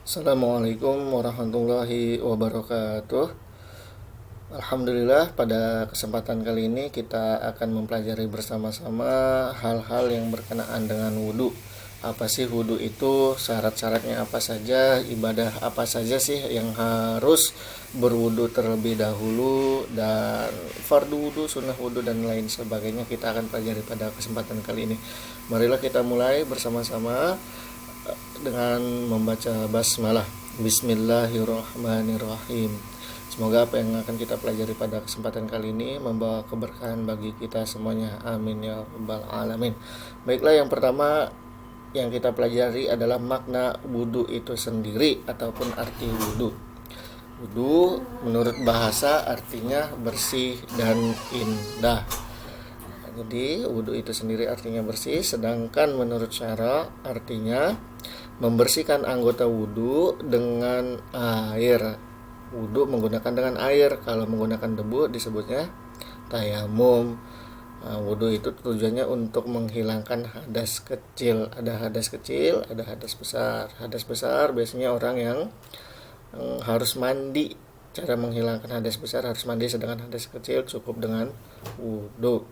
Assalamualaikum warahmatullahi wabarakatuh. Alhamdulillah, pada kesempatan kali ini kita akan mempelajari bersama-sama hal-hal yang berkenaan dengan wudhu. Apa sih wudhu itu, syarat-syaratnya apa saja, ibadah apa saja sih yang harus berwudhu terlebih dahulu, dan fardu wudhu, sunnah wudhu, dan lain sebagainya kita akan pelajari pada kesempatan kali ini. Marilah kita mulai bersama-sama dengan membaca basmalah. Bismillahirrahmanirrahim. Semoga apa yang akan kita pelajari pada kesempatan kali ini membawa keberkahan bagi kita semuanya. Amin ya rabbal alamin. Baiklah, yang pertama yang kita pelajari adalah makna wudhu itu sendiri ataupun arti wudhu. Wudhu menurut bahasa artinya bersih dan indah. Jadi wudhu itu sendiri artinya bersih, sedangkan menurut syara artinya membersihkan anggota wudhu dengan air. Wudhu menggunakan dengan air. Kalau menggunakan debu disebutnya tayamum. Wudhu itu tujuannya untuk menghilangkan hadas kecil. Ada hadas kecil, ada hadas besar. Hadas besar biasanya orang yang harus mandi. Cara menghilangkan hadas besar harus mandi, sedangkan hadas kecil cukup dengan wudhu.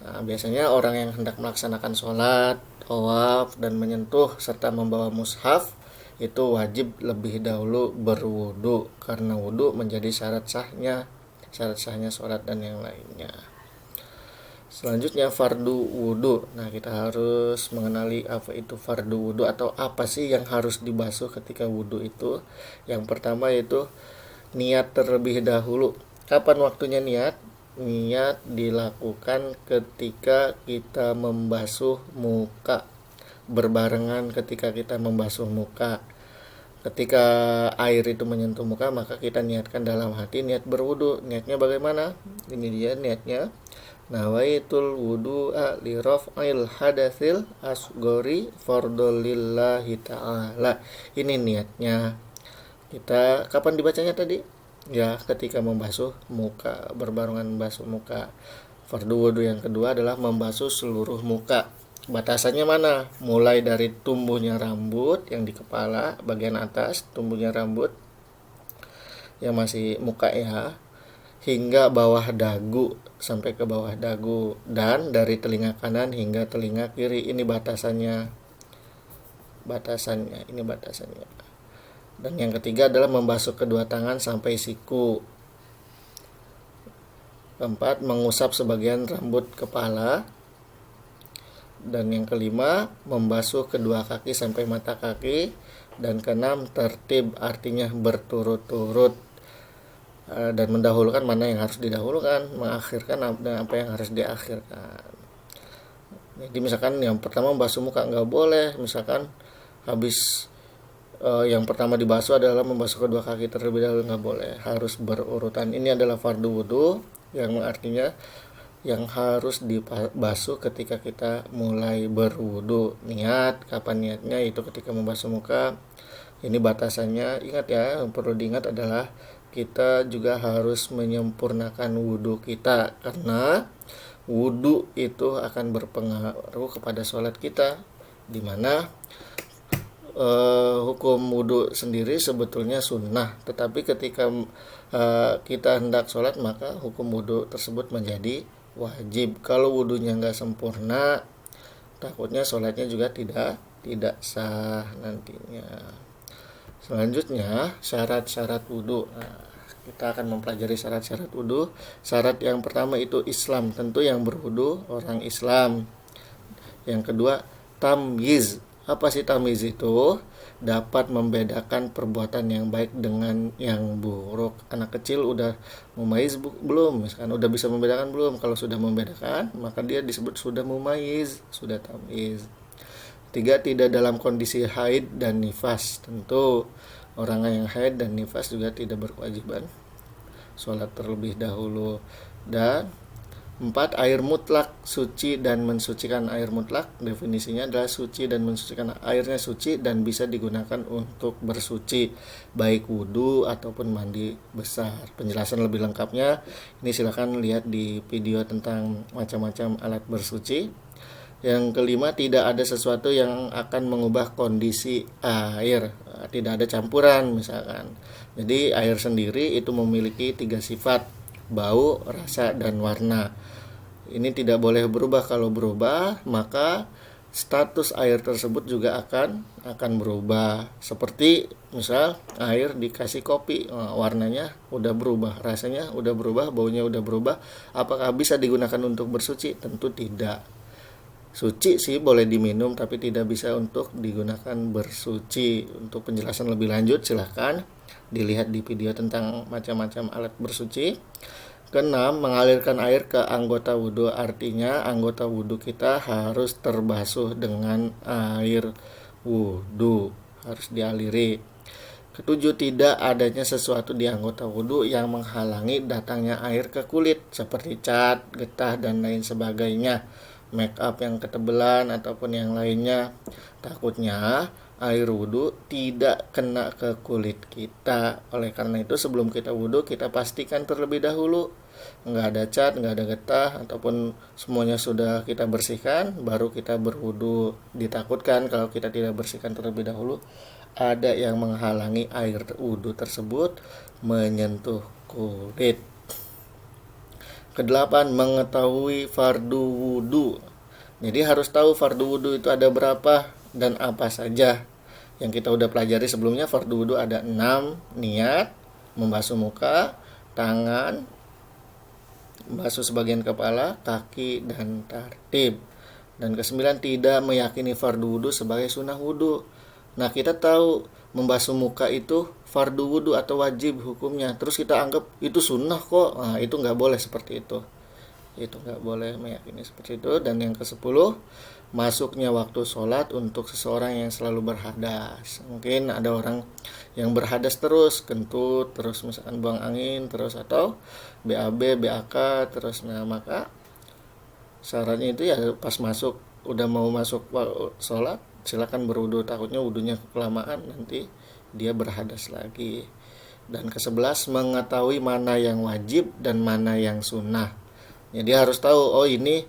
Nah, biasanya orang yang hendak melaksanakan sholat, tawaf, dan menyentuh serta membawa mushaf itu wajib lebih dahulu berwudu, karena wudu menjadi syarat sahnya sholat dan yang lainnya. Selanjutnya fardu wudu. Nah, kita harus mengenali apa itu fardu wudu atau apa sih yang harus dibasuh ketika wudu itu. Yang pertama yaitu niat terlebih dahulu. Kapan waktunya niat? Niat dilakukan ketika kita membasuh muka, berbarengan ketika kita membasuh muka. Ketika air itu menyentuh muka, maka kita niatkan dalam hati niat berwudu. Niatnya bagaimana? Ini dia niatnya. Nawaitul wudu'a li raf'il hadatsil asghari fardolillahi ta'ala. Ini niatnya. Kita kapan dibacanya tadi? Ya, ketika membasuh muka, berbarengan membasuh muka. Fardu wudhu yang kedua adalah membasuh seluruh muka. Batasannya mana? Mulai dari tumbuhnya rambut yang di kepala, bagian atas, tumbuhnya rambut yang masih muka ya, hingga bawah dagu, sampai ke bawah dagu, dan dari telinga kanan hingga telinga kiri. Ini batasannya. Ini batasannya. Dan yang ketiga adalah membasuh kedua tangan sampai siku. Keempat, mengusap sebagian rambut kepala. Dan yang kelima, membasuh kedua kaki sampai mata kaki. Dan keenam, tertib, artinya berturut-turut. Dan mendahulukan mana yang harus didahulukan, mengakhirkan apa yang harus diakhirkan. Jadi misalkan yang pertama membasuh muka nggak boleh. Misalkan habis yang pertama dibasuh adalah membasuh kedua kaki terlebih dahulu, nggak boleh, harus berurutan. Ini adalah fardu wudhu, yang artinya yang harus dibasuh ketika kita mulai berwudhu. Niat, kapan niatnya? Itu ketika membasuh muka. Ini batasannya. Ingat ya, yang perlu diingat adalah kita juga harus menyempurnakan wudhu kita, karena wudhu itu akan berpengaruh kepada sholat kita, dimana hukum wudhu sendiri sebetulnya sunnah, tetapi ketika kita hendak sholat maka hukum wudhu tersebut menjadi wajib. Kalau wudhunya nggak sempurna, takutnya sholatnya juga tidak sah nantinya. Selanjutnya syarat-syarat wudhu. Nah, kita akan mempelajari syarat-syarat wudhu. Syarat yang pertama itu Islam, tentu yang berwudhu orang Islam. Yang kedua tamyiz. Apa sih tamyiz itu? Dapat membedakan perbuatan yang baik dengan yang buruk. Anak kecil udah mumayyiz belum? Misalkan udah bisa membedakan belum? Kalau sudah membedakan, maka dia disebut sudah mumayyiz, sudah tamyiz. Tiga, tidak dalam kondisi haid dan nifas. Tentu orang yang haid dan nifas juga tidak berkewajiban sholat terlebih dahulu. Dan 4, air mutlak, suci dan mensucikan. Air mutlak definisinya adalah suci dan mensucikan. Airnya suci dan bisa digunakan untuk bersuci, baik wudhu ataupun mandi besar. Penjelasan lebih lengkapnya ini silakan lihat di video tentang macam-macam alat bersuci. Yang kelima, tidak ada sesuatu yang akan mengubah kondisi air. tidak ada campuran misalkan. Jadi air sendiri itu memiliki 3 sifat: bau, rasa, dan warna. Ini tidak boleh berubah. Kalau berubah, maka status air tersebut juga akan berubah. Seperti misal air dikasih kopi, warnanya udah berubah, rasanya udah berubah, baunya udah berubah. Apakah bisa digunakan untuk bersuci? Tentu tidak. Suci sih boleh diminum, tapi tidak bisa untuk digunakan bersuci. Untuk penjelasan lebih lanjut silahkan dilihat di video tentang macam-macam alat bersuci. Keenam, mengalirkan air ke anggota wudhu, artinya anggota wudhu kita harus terbasuh dengan air wudhu, harus dialiri. Ketujuh, tidak adanya sesuatu di anggota wudhu yang menghalangi datangnya air ke kulit, seperti cat, getah, dan lain sebagainya, make up yang ketebelan ataupun yang lainnya. Takutnya air wudhu tidak kena ke kulit kita. Oleh karena itu sebelum kita wudhu, kita pastikan terlebih dahulu nggak ada cat, nggak ada getah, ataupun semuanya sudah kita bersihkan, baru kita berwudhu. Ditakutkan kalau kita tidak bersihkan terlebih dahulu, ada yang menghalangi air wudhu tersebut menyentuh kulit. Kedelapan, mengetahui fardu wudhu. Jadi harus tahu fardu wudhu itu ada berapa dan apa saja. Yang kita udah pelajari sebelumnya, fardu wudhu ada 6: niat, membasuh muka, tangan, membasuh sebagian kepala, kaki, dan tartib. Dan ke-9, tidak meyakini fardu wudhu sebagai sunnah wudhu. Nah, kita tahu membasuh muka itu fardu wudhu atau wajib hukumnya, terus kita anggap itu sunnah kok. Nah, itu nggak boleh seperti itu. Itu nggak boleh meyakini seperti itu. Dan yang ke-10, masuknya waktu sholat untuk seseorang yang selalu berhadas. Mungkin ada orang yang berhadas terus, kentut terus, misalkan buang angin terus, atau BAB, BAK terus. Nah, maka syaratnya itu ya pas udah mau masuk sholat, silakan berwudu. Takutnya wudunya kelamaan, nanti dia berhadas lagi. Dan ke-11, mengetahui mana yang wajib dan mana yang sunnah. Jadi harus tahu, oh ini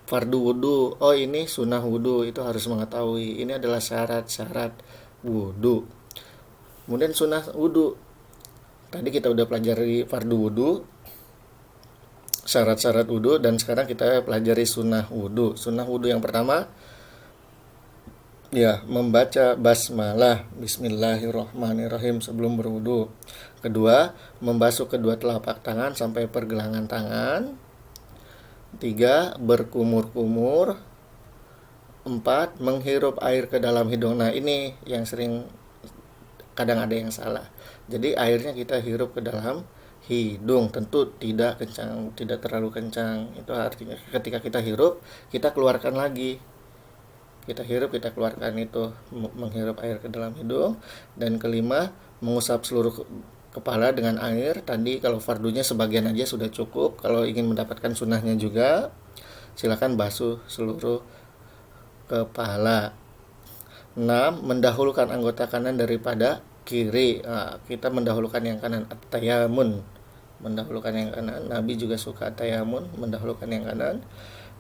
fardu wudu, oh ini sunnah wudu, itu harus mengetahui. Ini adalah syarat-syarat wudu. Kemudian sunnah wudu, tadi kita udah pelajari fardu wudu, syarat-syarat wudu, dan sekarang kita pelajari sunnah wudu. Sunnah wudu yang pertama, ya, membaca basmalah, bismillahirrahmanirrahim sebelum berwudu. Kedua, membasuh kedua telapak tangan sampai pergelangan tangan. 3, berkumur-kumur. 4, menghirup air ke dalam hidung. Nah, ini yang sering kadang ada yang salah. Jadi airnya kita hirup ke dalam hidung, tentu tidak kencang, tidak terlalu kencang. Itu artinya ketika kita hirup, kita keluarkan lagi. Kita hirup, kita keluarkan, itu menghirup air ke dalam hidung. Dan kelima, mengusap seluruh kepala dengan air. Tadi kalau fardunya sebagian aja sudah cukup. Kalau ingin mendapatkan sunnahnya juga, silakan basuh seluruh kepala. 6, mendahulukan anggota kanan daripada kiri. Nah, kita mendahulukan yang kanan, at-tayamun, mendahulukan yang kanan. Nabi juga suka tayamun, mendahulukan yang kanan.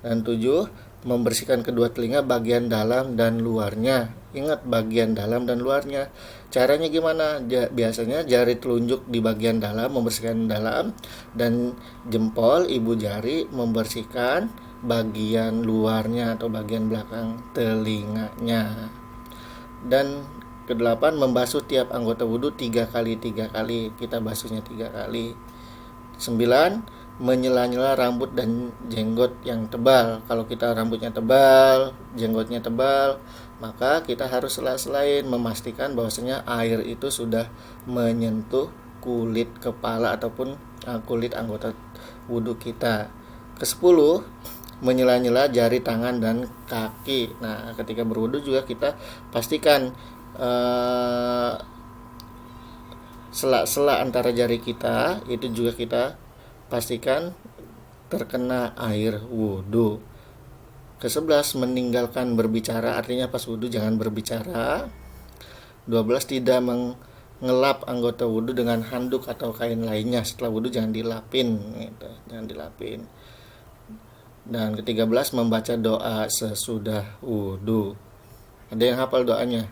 Dan 7, membersihkan kedua telinga bagian dalam dan luarnya. Ingat, bagian dalam dan luarnya. Caranya gimana? Biasanya jari telunjuk di bagian dalam, membersihkan dalam, dan jempol ibu jari membersihkan bagian luarnya atau bagian belakang telinganya. Dan ke-8, membasuh tiap anggota wudhu 3 kali. Kita basuhnya 3 kali. 9, menyela-nyela rambut dan jenggot yang tebal. Kalau kita rambutnya tebal, jenggotnya tebal, maka kita harus sela-selain memastikan bahwasanya air itu sudah menyentuh kulit kepala ataupun kulit anggota wudhu kita. Ke-10, menyela-nyela jari tangan dan kaki. Nah, ketika berwudhu juga kita pastikan sela-sela antara jari kita itu juga kita pastikan terkena air wudhu. Ke-11, meninggalkan berbicara, artinya pas wudhu jangan berbicara. 12, tidak mengelap anggota wudhu dengan handuk atau kain lainnya. Setelah wudhu jangan dilapin, gitu. Jangan dilapin. Dan ke-13, membaca doa sesudah wudhu. Ada yang hafal doanya?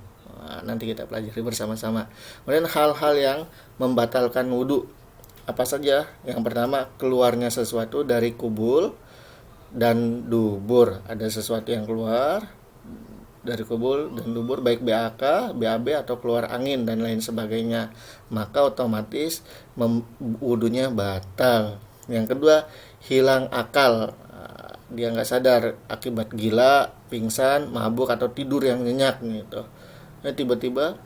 Nanti kita pelajari bersama-sama. Kemudian hal-hal yang membatalkan wudhu apa saja? Yang pertama, keluarnya sesuatu dari kubul dan dubur. Ada sesuatu yang keluar dari kubul dan dubur, baik BAK, BAB atau keluar angin dan lain sebagainya, maka otomatis wudhunya batal. Yang kedua, hilang akal, dia nggak sadar akibat gila, pingsan, mabuk atau tidur yang nyenyak gitu. Tiba-tiba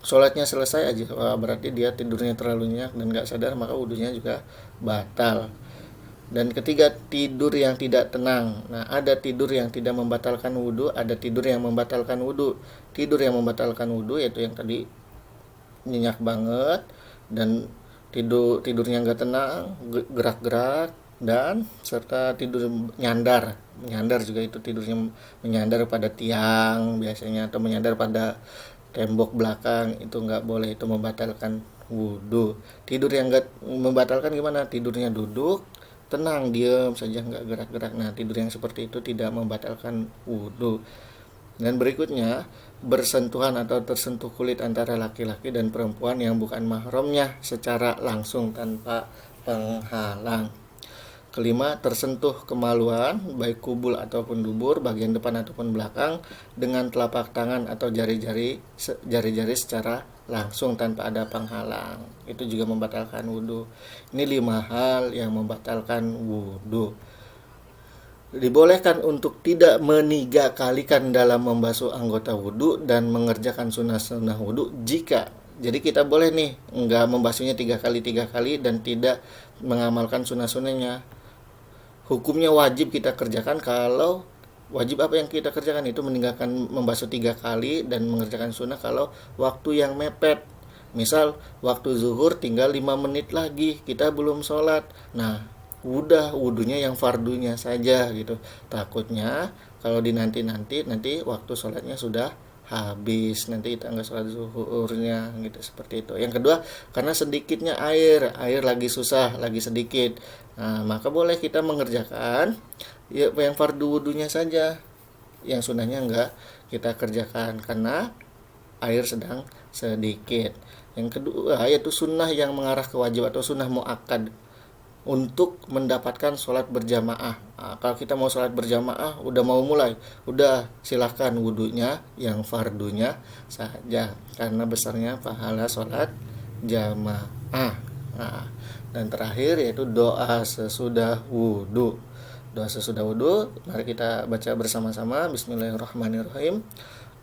sholatnya selesai aja, berarti dia tidurnya terlalu nyenyak dan nggak sadar, maka wudhunya juga batal. Dan ketiga, tidur yang tidak tenang. Nah, ada tidur yang tidak membatalkan wudhu, ada tidur yang membatalkan wudhu. Tidur yang membatalkan wudhu yaitu yang tadi nyenyak banget dan tidurnya nggak tenang, gerak-gerak, dan serta tidur menyandar juga, itu tidurnya menyandar pada tiang biasanya atau menyandar pada tembok belakang, itu nggak boleh, itu membatalkan wudhu. Tidur yang nggak membatalkan gimana? Tidurnya duduk tenang, diam saja, nggak gerak-gerak. Nah, tidur yang seperti itu tidak membatalkan wudhu. Dan berikutnya, bersentuhan atau tersentuh kulit antara laki-laki dan perempuan yang bukan mahramnya secara langsung tanpa penghalang. Kelima, tersentuh kemaluan baik kubul ataupun dubur, bagian depan ataupun belakang, dengan telapak tangan atau jari-jari secara langsung tanpa ada penghalang. Itu juga membatalkan wudhu. Ini 5 hal yang membatalkan wudhu. Dibolehkan untuk tidak meniga-kalikan dalam membasuh anggota wudhu dan mengerjakan sunnah-sunnah wudhu jika, jadi kita boleh nih enggak membasuhnya 3 kali dan tidak mengamalkan sunnah-sunnahnya. Hukumnya wajib kita kerjakan. Kalau wajib apa yang kita kerjakan itu meninggalkan membasuh 3 kali dan mengerjakan sunnah kalau waktu yang mepet. Misal waktu zuhur tinggal 5 menit lagi, kita belum sholat. Nah, udah wudhunya yang fardunya saja gitu. Takutnya kalau nanti waktu sholatnya sudah habis, nanti kita nggak sholat zuhurnya gitu, seperti itu. Yang kedua, karena sedikitnya air lagi susah, lagi sedikit, nah maka boleh kita mengerjakan ya yang fardu wudhunya saja, yang sunnahnya nggak kita kerjakan karena air sedang sedikit. Yang kedua, yaitu sunnah yang mengarah ke wajib atau sunnah muakkad untuk mendapatkan sholat berjamaah. Nah, kalau kita mau sholat berjamaah, udah mau mulai, udah silahkan wudhunya yang fardunya saja karena besarnya pahala sholat jamaah. Nah, dan terakhir yaitu doa sesudah wudhu. Doa sesudah wudhu, mari kita baca bersama-sama. Bismillahirrahmanirrahim.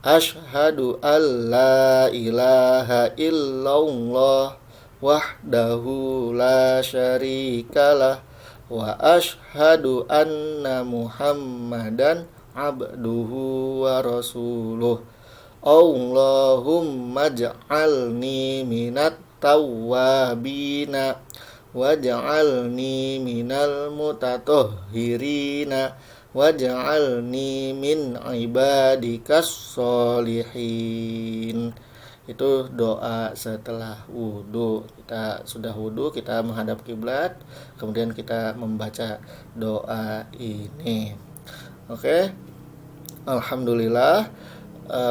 Asyhadu alla ilaha illallah wahdahu la syarikalah wa asyhadu anna muhammadan abduhu wa rasuluh. Allahumma ja'alni minat tawwabina waj'alni minal mutatahhirina waj'alni min ibadikas sholihin. Itu doa setelah wudhu. Kita sudah wudhu, kita menghadap kiblat, kemudian kita membaca doa ini. Oke, alhamdulillah,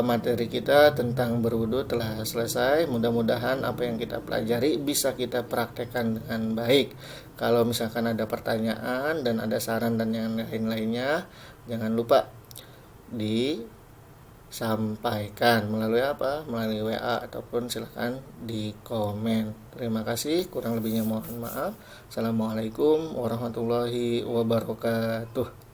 materi kita tentang berwudhu telah selesai. Mudah-mudahan apa yang kita pelajari bisa kita praktekkan dengan baik. Kalau misalkan ada pertanyaan dan ada saran dan yang lain-lainnya, jangan lupa disampaikan melalui apa? Melalui WA ataupun silakan di komen. Terima kasih, kurang lebihnya mohon maaf. Assalamualaikum warahmatullahi wabarakatuh.